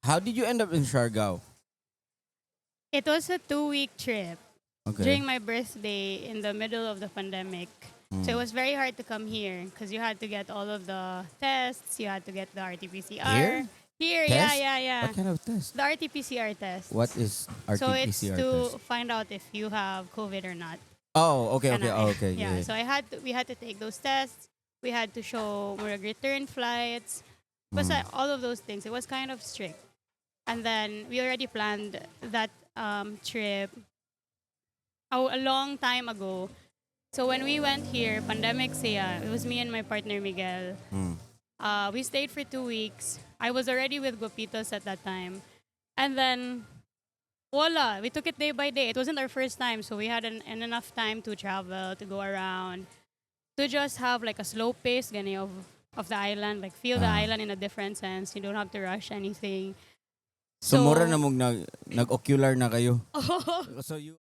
How did you end up in Siargao? It was a 2-week trip Okay. during my birthday in the middle of the pandemic. So it Mm. was very hard to come here because you had to get all of the tests. You had to get the RT-PCR. Here? Here, yeah, Test? yeah, yeah. What kind of test? The RT-PCR What tests. is So it's RT-PCR to test? find out if you have COVID or not. Oh, okay, okay, Kana, oh, okay, yeah. yeah. So we had to take those tests. We had to show return flights. Mm. All of those things. It was kind of strict. And then we already planned that trip a long time ago. So when we went here, pandemic siya, it was me and my partner Miguel. Mm. We stayed for 2 weeks. I was already with Gupitos at that time. And then, voila, we took it day by day. It wasn't our first time, so we had enough time to travel, to go around, to just have like a slow pace gani, of the island, like feel the Ah. island in a different sense. You don't have to rush anything. So mura na So, mong nag-ocular na kayo. So you